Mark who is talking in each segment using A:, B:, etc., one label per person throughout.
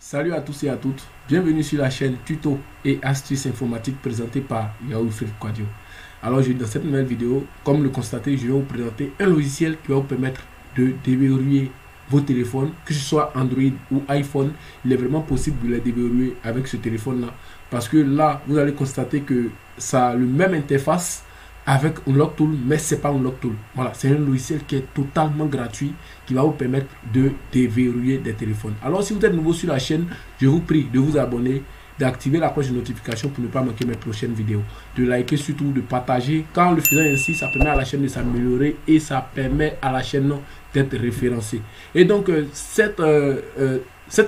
A: Salut à tous et à toutes, bienvenue sur la chaîne Tuto et Astuces Informatiques présentée par Yaoufrid Quadio. Alors dans cette nouvelle vidéo, comme le constatez, je vais vous présenter un logiciel qui va vous permettre de déverrouiller vos téléphones, que ce soit Android ou iPhone. Il est vraiment possible de les déverrouiller avec ce téléphone là, parce que là vous allez constater que ça a le même interface avec un lock tool, mais c'est pas un lock tool. Voilà, c'est un logiciel qui est totalement gratuit, qui va vous permettre de déverrouiller des téléphones. Alors si vous êtes nouveau sur la chaîne, je vous prie de vous abonner, d'activer la cloche de notification pour ne pas manquer mes prochaines vidéos, de liker, surtout de partager. Quand le faisant ainsi, ça permet à la chaîne de s'améliorer et ça permet à la chaîne d'être référencée. Et donc cette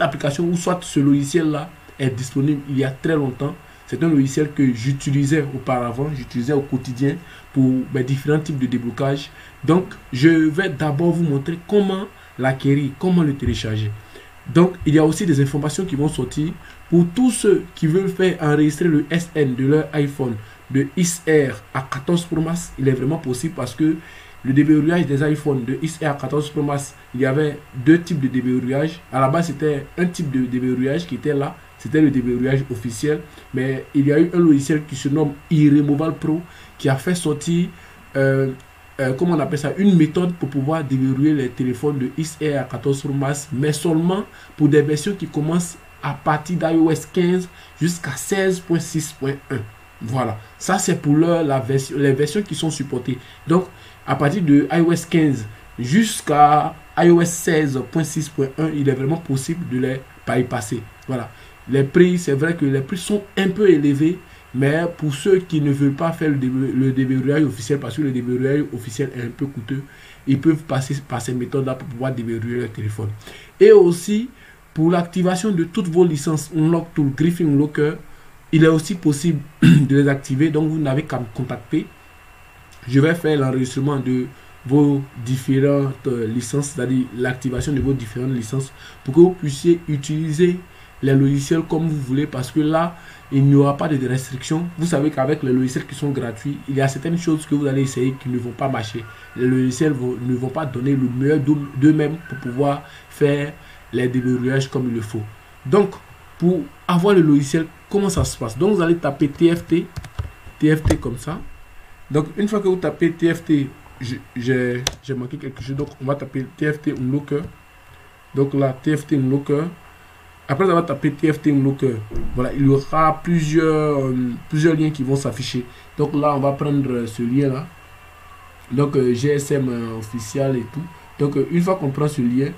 A: application, ou soit ce logiciel là, est disponible il y a très longtemps. C'est un logiciel que j'utilisais auparavant, j'utilisais au quotidien pour mes différents types de déblocage. Donc, je vais d'abord vous montrer comment l'acquérir, comment le télécharger. Donc, il y a aussi des informations qui vont sortir pour tous ceux qui veulent faire enregistrer le SN de leur iPhone de XR à 14 Pro Max. Il est vraiment possible parce que le déverrouillage des iPhones de XR à 14 Pro Max, il y avait deux types de déverrouillage. À la base, c'était un type de déverrouillage qui était là. C'était le déverrouillage officiel, mais il y a eu un logiciel qui se nomme iRemoval Pro qui a fait sortir, comment on appelle ça, une méthode pour pouvoir déverrouiller les téléphones de XR à 14 Pro Max, mais seulement pour des versions qui commencent à partir d'iOS 15 jusqu'à 16.6.1. Voilà, ça c'est pour les versions qui sont supportées. Donc, à partir de iOS 15 jusqu'à iOS 16.6.1, il est vraiment possible de les bypasser. Voilà. Les prix, c'est vrai que les prix sont un peu élevés, mais pour ceux qui ne veulent pas faire le déverrouillage officiel, parce que le déverrouillage officiel est un peu coûteux, ils peuvent passer par ces méthodes-là pour pouvoir déverrouiller leur téléphone. Et aussi, pour l'activation de toutes vos licences Unlock Tool, Griffin Locker, il est aussi possible de les activer, donc vous n'avez qu'à me contacter. Je vais faire l'enregistrement de vos différentes licences, c'est-à-dire l'activation de vos différentes licences, pour que vous puissiez utiliser les logiciels comme vous voulez, parce que là, il n'y aura pas de restrictions. Vous savez qu'avec les logiciels qui sont gratuits, il y a certaines choses que vous allez essayer qui ne vont pas marcher. Les logiciels ne vont pas donner le meilleur d'eux-mêmes pour pouvoir faire les déverrouillages comme il le faut. Donc, pour avoir le logiciel, comment ça se passe? Donc, vous allez taper TFT comme ça. Donc, une fois que vous tapez TFT, j'ai manqué quelque chose, donc on va taper TFT Unlocker. Donc là, TFT Unlocker. Après avoir tapé TFT Unlocker, voilà, il y aura plusieurs liens qui vont s'afficher. Donc là, on va prendre ce lien là. Donc GSM officiel et tout. Donc une fois qu'on prend ce lien,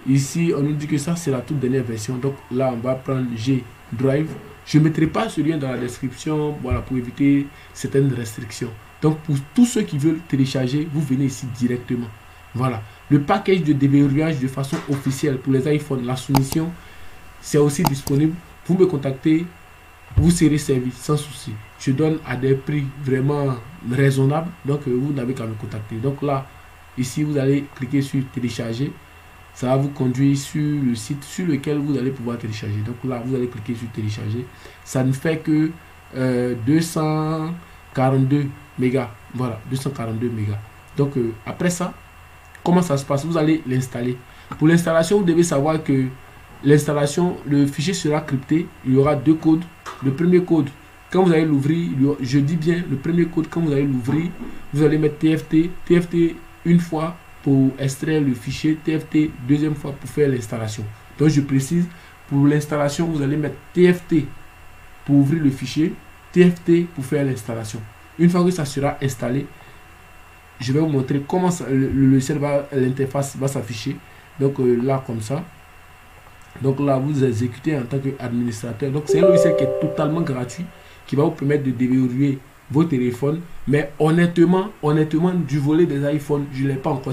A: ici on nous dit que ça c'est la toute dernière version. Donc là, on va prendre G Drive. Je ne mettrai pas ce lien dans la description, voilà, pour éviter certaines restrictions. Donc pour tous ceux qui veulent télécharger, vous venez ici directement. Voilà, le package de déverrouillage de façon officielle pour les iPhones, la soumission, c'est aussi disponible. Vous me contactez, vous serez servi sans souci. Je donne à des prix vraiment raisonnables, donc vous n'avez qu'à me contacter. Donc là, ici, vous allez cliquer sur télécharger. Ça va vous conduire sur le site sur lequel vous allez pouvoir télécharger. Donc là, vous allez cliquer sur télécharger. Ça ne fait que 242 mégas. Voilà, 242 mégas. Donc après ça, comment ça se passe? Vous allez l'installer. Pour l'installation, vous devez savoir que l'installation, le fichier sera crypté. Il y aura deux codes. Le premier code, quand vous allez l'ouvrir, je dis bien le premier code, quand vous allez l'ouvrir, vous allez mettre TFT une fois pour extraire le fichier, TFT deuxième fois pour faire l'installation. Donc je précise, pour l'installation, vous allez mettre TFT pour ouvrir le fichier, TFT pour faire l'installation. Une fois que ça sera installé, je vais vous montrer comment le logiciel l'interface va s'afficher. Donc là, comme ça. Donc là, vous exécutez en tant qu'administrateur. Donc c'est un logiciel qui est totalement gratuit, qui va vous permettre de déverrouiller vos téléphones. Mais honnêtement, du volet des iPhones, je ne l'ai pas encore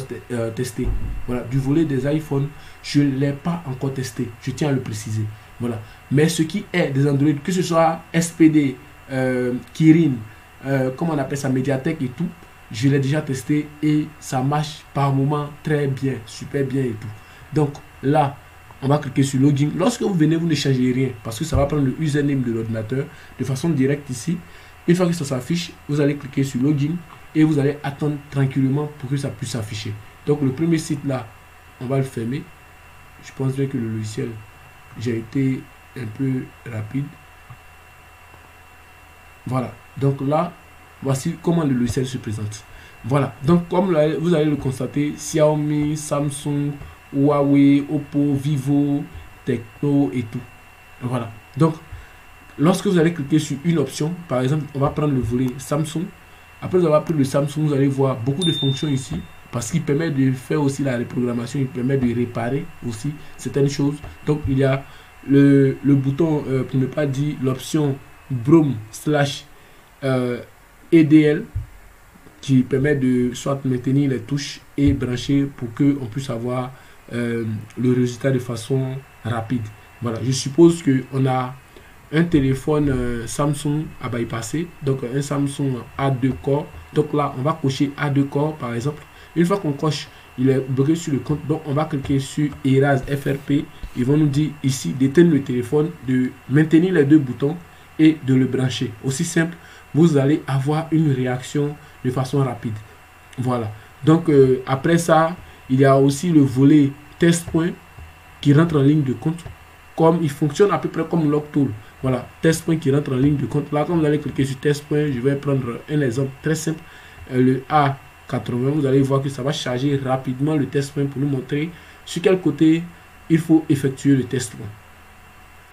A: testé. Voilà, du volet des iPhones, je ne l'ai pas encore testé. Je tiens à le préciser. Voilà. Mais ce qui est des Android, que ce soit SPD, Kirin, comment on appelle ça, Mediatek et tout, je l'ai déjà testé et ça marche par moment très bien, super bien et tout. Donc là, on va cliquer sur Login. Lorsque vous venez, vous ne changez rien parce que ça va prendre le username de l'ordinateur de façon directe ici. Une fois que ça s'affiche, vous allez cliquer sur Login et vous allez attendre tranquillement pour que ça puisse s'afficher. Donc le premier site là, on va le fermer. Je pense bien que le logiciel j'ai été un peu rapide. Voilà, donc là, voici comment le logiciel se présente. Voilà, donc comme vous allez le constater, Xiaomi, Samsung, Huawei, Oppo, Vivo, Tecno et tout. Voilà, donc lorsque vous allez cliquer sur une option, par exemple, on va prendre le volet Samsung. Après avoir pris le Samsung, vous allez voir beaucoup de fonctions ici, parce qu'il permet de faire aussi la reprogrammation, il permet de réparer aussi certaines choses. Donc il y a le bouton, pour ne pas dire l'option Brome / EDL, qui permet de soit maintenir les touches et brancher pour que on puisse avoir le résultat de façon rapide. Voilà, je suppose que on a un téléphone Samsung à bypasser, donc un Samsung A2 corps. Donc là, on va cocher A2 corps par exemple. Une fois qu'on coche, il est bloqué sur le compte, donc on va cliquer sur Erase FRP. Ils vont nous dire ici d'éteindre le téléphone, de maintenir les deux boutons et de le brancher. Aussi simple, vous allez avoir une réaction de façon rapide. Voilà. Donc après ça, il y a aussi le volet test point qui rentre en ligne de compte. Comme il fonctionne à peu près comme Logtool. Voilà, test point qui rentre en ligne de compte. Là, quand vous allez cliquer sur test point, je vais prendre un exemple très simple. Le A80, vous allez voir que ça va charger rapidement le test point pour nous montrer sur quel côté il faut effectuer le test point.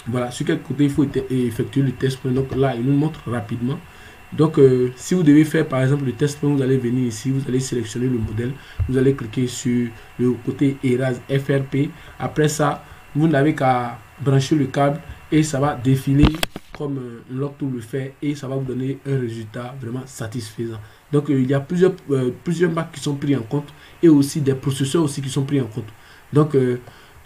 A: Voilà, sur quel côté il faut effectuer le test point. Donc là, il nous montre rapidement. Donc, si vous devez faire par exemple le test point, vous allez venir ici, vous allez sélectionner le modèle, vous allez cliquer sur le côté Erase FRP. Après ça, vous n'avez qu'à brancher le câble et ça va défiler comme Logtool le fait et ça va vous donner un résultat vraiment satisfaisant. Donc, il y a plusieurs marques qui sont pris en compte et aussi des processeurs aussi qui sont pris en compte. Donc,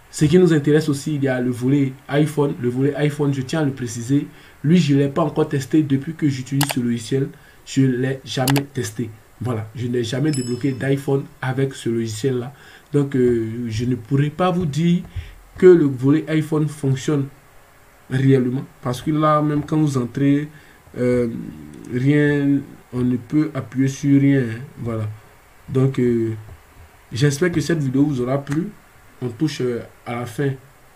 A: ce qui nous intéresse aussi, il y a le volet iPhone. Le volet iPhone, je tiens à le préciser, lui, je ne l'ai pas encore testé depuis que j'utilise ce logiciel. Je ne l'ai jamais testé. Voilà, je n'ai jamais débloqué d'iPhone avec ce logiciel-là. Donc, je ne pourrais pas vous dire que le volet iPhone fonctionne réellement. Parce que là, même quand vous entrez, rien, on ne peut appuyer sur rien. Voilà. Donc, j'espère que cette vidéo vous aura plu. On touche à la fin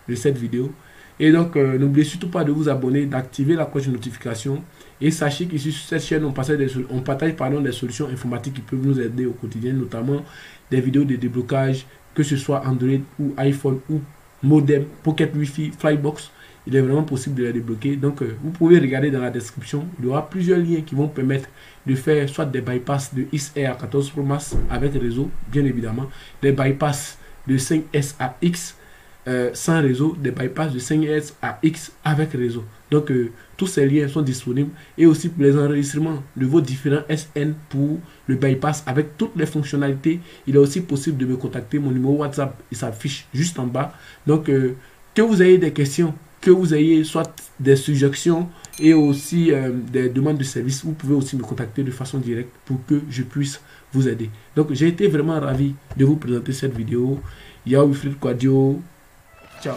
A: de cette vidéo. Et donc, n'oubliez surtout pas de vous abonner, d'activer la cloche de notification. Et sachez qu'ici, sur cette chaîne, on partage des solutions informatiques qui peuvent nous aider au quotidien, notamment des vidéos de déblocage, que ce soit Android ou iPhone ou modem, Pocket Wi-Fi, Flybox. Il est vraiment possible de les débloquer. Donc, vous pouvez regarder dans la description. Il y aura plusieurs liens qui vont permettre de faire soit des bypass de XR à 14 Pro Max avec réseau, bien évidemment, des bypass de 5S à X sans réseau, des bypass de 5S à X avec réseau. Donc, tous ces liens sont disponibles et aussi pour les enregistrements de vos différents SN pour le bypass avec toutes les fonctionnalités. Il est aussi possible de me contacter. Mon numéro WhatsApp, il s'affiche juste en bas. Donc, que vous ayez des questions, que vous ayez soit des suggestions et aussi des demandes de service, vous pouvez aussi me contacter de façon directe pour que je puisse vous aider. Donc, j'ai été vraiment ravi de vous présenter cette vidéo. Yao Wilfried Kwadio. Ciao.